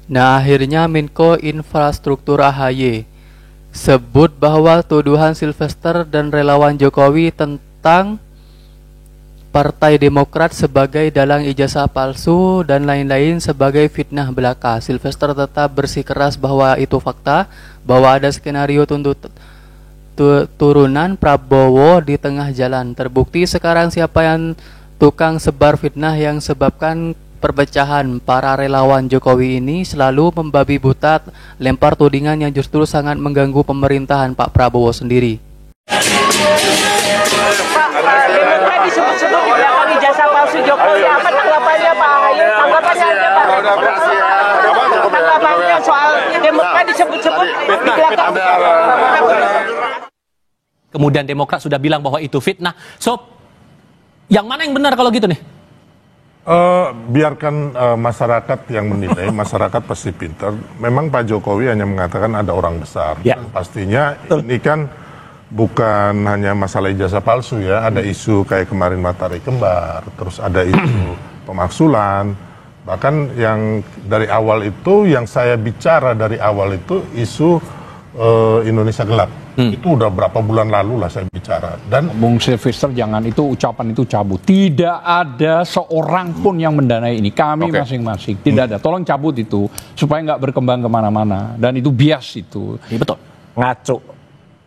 Nah, akhirnya Menko Infrastruktur AHY sebut bahwa tuduhan Sylvester dan relawan Jokowi tentang Partai Demokrat sebagai dalang ijazah palsu dan lain-lain sebagai fitnah belaka. Sylvester tetap bersikeras bahwa itu fakta, bahwa ada skenario turunan Prabowo di tengah jalan. Terbukti sekarang siapa yang tukang sebar fitnah yang sebabkan perpecahan. Para relawan Jokowi ini selalu membabi buta, lempar tudingan yang justru sangat mengganggu pemerintahan Pak Prabowo sendiri. Demokrat disebut-sebut di belakang ijazah palsu Jokowi. Apa tanggapannya Pak AHY? Tanggapannya aja Pak. Tanggapannya soal Demokrat disebut-sebut di belakang. Kemudian Demokrat sudah bilang bahwa itu fitnah. So, yang mana yang benar kalau gitu nih? Biarkan masyarakat yang menilai, masyarakat pasti pintar. Memang Pak Jokowi hanya mengatakan ada orang besar. Ya. Dan pastinya ini kan bukan hanya masalah ijazah palsu ya, ada isu kayak kemarin matahari kembar, terus ada isu pemaksulan, bahkan yang dari awal itu, yang saya bicara dari awal itu isu Indonesia gelap. Itu udah berapa bulan lalu lah saya bicara. Dan Bung Sylvester, jangan itu ucapan itu cabut. Tidak ada seorang pun yang mendanai ini. Kami masing-masing tidak ada. Tolong cabut itu supaya nggak berkembang kemana-mana. Dan itu bias itu. Ya, betul.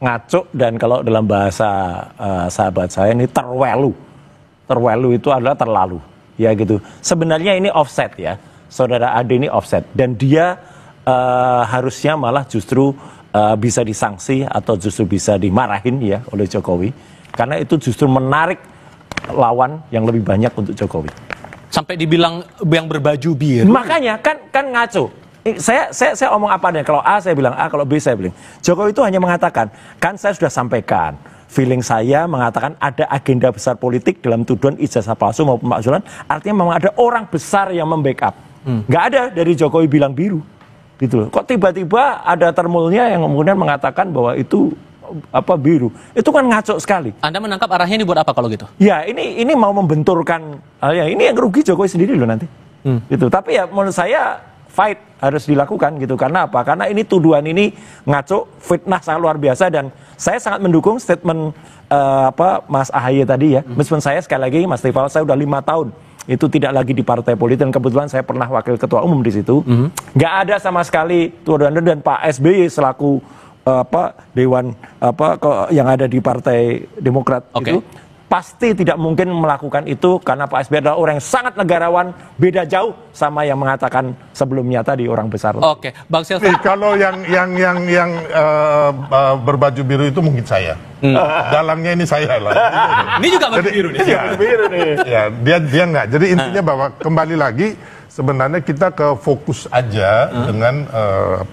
Ngaco dan kalau dalam bahasa sahabat saya ini terwelu itu adalah terlalu ya gitu. Sebenarnya ini offset ya, saudara Ade ini offset dan dia harusnya malah justru bisa disanksi atau justru bisa dimarahin ya oleh Jokowi karena itu justru menarik lawan yang lebih banyak untuk Jokowi. Sampai dibilang yang berbaju biru. Makanya kan ngaco. Saya omong apa nih? Kalau A saya bilang A, kalau B saya bilang. Jokowi itu hanya mengatakan, kan saya sudah sampaikan, feeling saya mengatakan ada agenda besar politik dalam tuduhan ijazah palsu maupun pemakzulan. Artinya memang ada orang besar yang membackup. Nggak ada dari Jokowi bilang biru, gitu loh. Kok tiba-tiba ada termulnya yang kemudian mengatakan bahwa itu biru? Itu kan ngaco sekali. Anda menangkap arahnya ini buat apa kalau gitu? Ya ini mau membenturkan, ya ini yang rugi Jokowi sendiri loh nanti. Gitu. Tapi ya menurut saya fight harus dilakukan gitu. Karena apa? Karena ini tuduhan ini ngaco, fitnah sangat luar biasa dan saya sangat mendukung statement Mas AHY tadi ya. Meskipun saya sekali lagi Mas Tifal, saya udah 5 tahun itu tidak lagi di partai politik dan kebetulan saya pernah wakil ketua umum di situ. Nggak ada sama sekali tuduhan dan Pak SBY selaku dewan yang ada di Partai Demokrat itu pasti tidak mungkin melakukan itu karena Pak SBY adalah orang yang sangat negarawan, beda jauh sama yang mengatakan sebelumnya tadi orang besar. Oke, Bang Sylvester. kalau yang berbaju biru itu mungkin saya. Dalangnya ini saya lah. Ini juga baju biru nih. Biru nih. Ya, dia nggak. Jadi intinya bahwa kembali lagi sebenarnya kita ke fokus aja dengan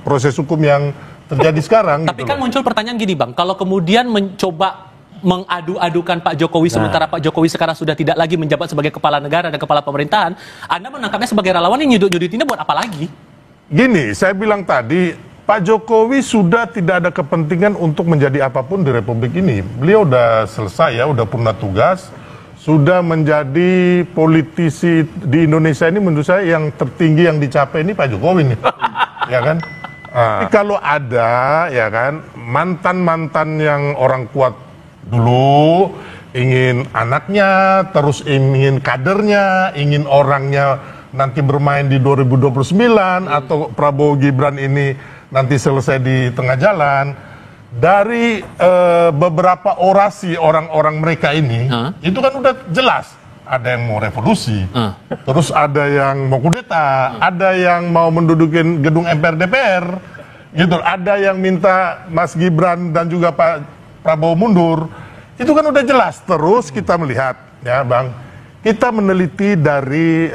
proses hukum yang terjadi sekarang. Tapi kan muncul pertanyaan gini Bang, kalau kemudian mencoba mengadu-adukan Pak Jokowi sementara Pak Jokowi sekarang sudah tidak lagi menjabat sebagai kepala negara dan kepala pemerintahan, Anda menangkapnya sebagai relawan yang nyudut-nyudutinnya buat apa lagi? Gini, saya bilang tadi, Pak Jokowi sudah tidak ada kepentingan untuk menjadi apapun di Republik ini. Beliau udah selesai ya, udah purna tugas, sudah menjadi politisi di Indonesia ini menurut saya yang tertinggi yang dicapai ini Pak Jokowi nih, ya kan? Tapi kalau ada, ya kan, mantan-mantan yang orang kuat dulu ingin anaknya, terus ingin kadernya, ingin orangnya nanti bermain di 2029 atau Prabowo Gibran ini nanti selesai di tengah jalan. Dari beberapa orasi orang-orang mereka ini, itu kan udah jelas. Ada yang mau revolusi, terus ada yang mau kudeta, ada yang mau mendudukin gedung MPR DPR, gitu. Ada yang minta Mas Gibran dan juga Pak Prabowo mundur. Itu kan udah jelas. Terus kita melihat ya Bang, kita meneliti dari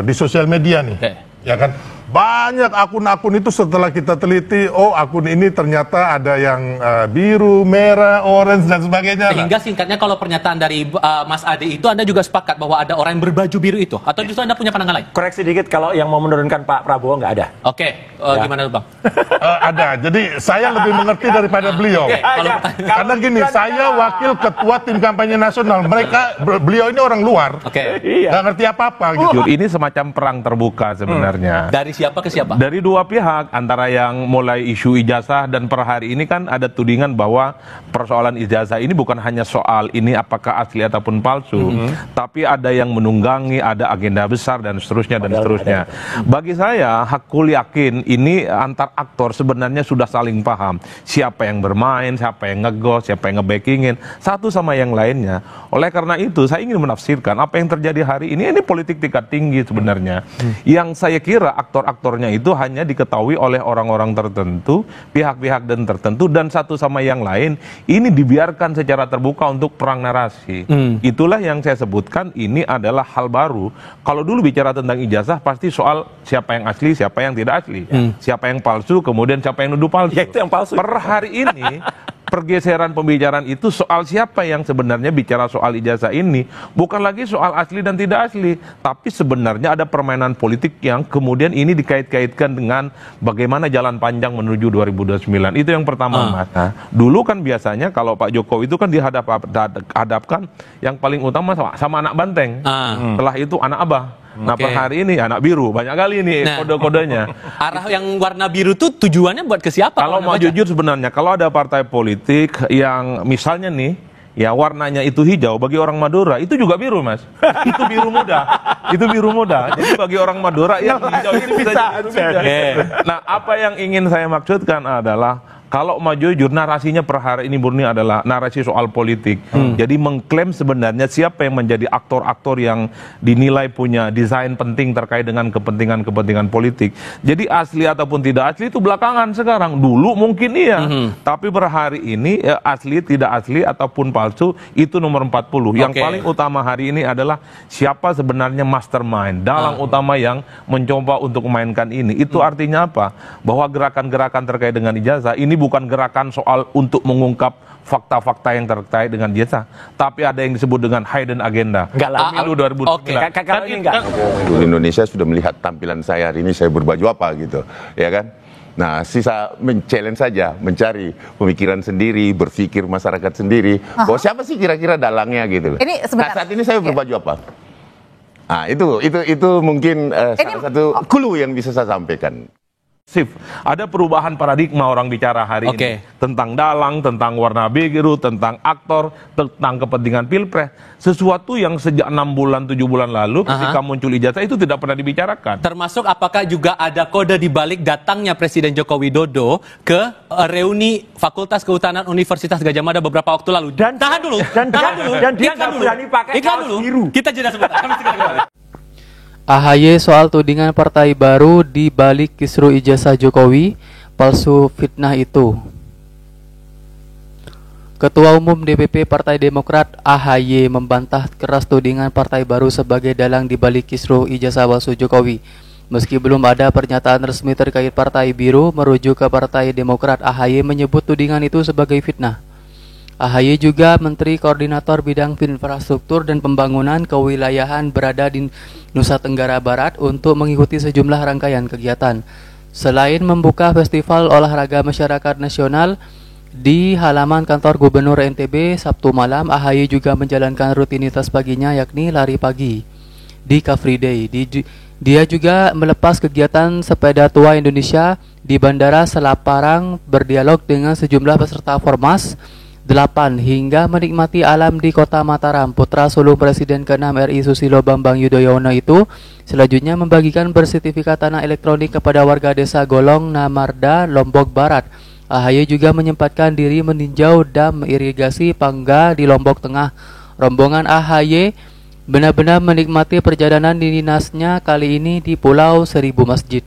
di sosial media nih, ya kan, banyak akun-akun itu setelah kita teliti, oh akun ini ternyata ada yang biru, merah, orange dan sebagainya. Sehingga singkatnya kalau pernyataan dari Mas Ade itu Anda juga sepakat bahwa ada orang yang berbaju biru itu, atau justru Anda punya pandangan lain? Koreksi dikit, kalau yang mau menurunkan Pak Prabowo nggak ada. Oke, gimana Bang? Ada, jadi saya lebih mengerti daripada beliau. Karena gini, saya wakil ketua tim kampanye nasional, beliau ini orang luar, nggak ngerti apa-apa. Gitu. Ini semacam perang terbuka sebenarnya. Dari siapa ke siapa? Dari dua pihak, antara yang mulai isu ijazah dan per hari ini kan ada tudingan bahwa persoalan ijazah ini bukan hanya soal ini apakah asli ataupun palsu, tapi ada yang menunggangi, ada agenda besar dan seterusnya dan seterusnya. Bagi saya, hakul yakin ini antar aktor sebenarnya sudah saling paham siapa yang bermain, siapa yang ngegos, siapa yang ngebackingin satu sama yang lainnya. Oleh karena itu, saya ingin menafsirkan apa yang terjadi hari ini politik tingkat tinggi sebenarnya. Yang saya kira aktor-aktornya itu hanya diketahui oleh orang-orang tertentu, pihak-pihak dan tertentu, dan satu sama yang lain ini dibiarkan secara terbuka untuk perang narasi. Itulah yang saya sebutkan ini adalah hal baru. Kalau dulu bicara tentang ijazah pasti soal siapa yang asli, siapa yang tidak asli, siapa yang palsu, kemudian siapa yang nuduh palsu. Ya, itu yang palsu. Per hari ini pergeseran pembicaraan itu soal siapa yang sebenarnya bicara soal ijazah ini, bukan lagi soal asli dan tidak asli, tapi sebenarnya ada permainan politik yang kemudian ini dikait-kaitkan dengan bagaimana jalan panjang menuju 2029. Itu yang pertama, Mas. Nah, dulu kan biasanya kalau Pak Jokowi itu kan dihadapkan yang paling utama sama anak banteng. Setelah itu anak abah. Nah, per hari ini anak biru, banyak kali ini kode-kodenya. Arah yang warna biru tuh tujuannya buat ke siapa? Kalau mau jujur sebenarnya, kalau ada partai politik yang misalnya nih, ya warnanya itu hijau, bagi orang Madura itu juga biru, Mas. Itu biru muda. Itu biru muda. Jadi bagi orang Madura yang hijau itu bisa jadi biru muda. Nah, apa yang ingin saya maksudkan adalah kalau mau jujur, narasinya per hari ini murni adalah narasi soal politik. Jadi mengklaim sebenarnya siapa yang menjadi aktor-aktor yang dinilai punya desain penting terkait dengan kepentingan-kepentingan politik. Jadi asli ataupun tidak asli itu belakangan sekarang. Dulu mungkin iya. Tapi per hari ini asli, tidak asli ataupun palsu itu nomor 40. Yang paling utama hari ini adalah siapa sebenarnya mastermind, dalang utama yang mencoba untuk memainkan ini. Itu artinya apa? Bahwa gerakan-gerakan terkait dengan ijazah ini bukan gerakan soal untuk mengungkap fakta-fakta yang terkait dengan ijazah, tapi ada yang disebut dengan hidden agenda. Pemilu 2009. Seluruh Indonesia sudah melihat tampilan saya hari ini, saya berbaju apa gitu, ya kan? Nah, sisa men-challenge saja, mencari pemikiran sendiri, berpikir masyarakat sendiri, bahwa siapa sih kira-kira dalangnya gitu. Nah, saat ini saya berbaju apa? Nah, itu mungkin salah satu clue yang bisa saya sampaikan. Ada perubahan paradigma orang bicara hari ini tentang dalang, tentang warna biru, tentang aktor, tentang kepentingan pilpres. Sesuatu yang sejak 6 bulan, 7 bulan lalu ketika muncul ijazah itu tidak pernah dibicarakan. Termasuk apakah juga ada kode di balik datangnya Presiden Joko Widodo ke reuni Fakultas Kehutanan Universitas Gadjah Mada beberapa waktu lalu. Tahan dulu. Dan dia nggak berani pakai kaos biru. Kita jeda sebentar. Kami segera kembali. AHY soal tudingan partai baru di balik kisru ijazah Jokowi, palsu fitnah itu. Ketua Umum DPP Partai Demokrat AHY membantah keras tudingan partai baru sebagai dalang di balik kisru ijazah palsu Jokowi. Meski belum ada pernyataan resmi terkait partai biru, merujuk ke Partai Demokrat, AHY menyebut tudingan itu sebagai fitnah. AHY juga Menteri Koordinator Bidang Infrastruktur dan Pembangunan Kewilayahan berada di Nusa Tenggara Barat untuk mengikuti sejumlah rangkaian kegiatan. Selain membuka Festival Olahraga Masyarakat Nasional di halaman kantor Gubernur NTB Sabtu malam, AHY juga menjalankan rutinitas paginya yakni lari pagi di Car Free Day. Dia juga melepas kegiatan sepeda tua Indonesia di Bandara Selaparang, berdialog dengan sejumlah peserta Formas 8 hingga menikmati alam di Kota Mataram. Putra sulung Presiden ke-6 RI Susilo Bambang Yudhoyono itu selanjutnya membagikan bersertifikat tanah elektronik kepada warga desa Golong, Namarda, Lombok Barat. AHY juga menyempatkan diri meninjau dam irigasi Pangga di Lombok Tengah. Rombongan AHY benar-benar menikmati perjalanan dinasnya kali ini di Pulau Seribu Masjid.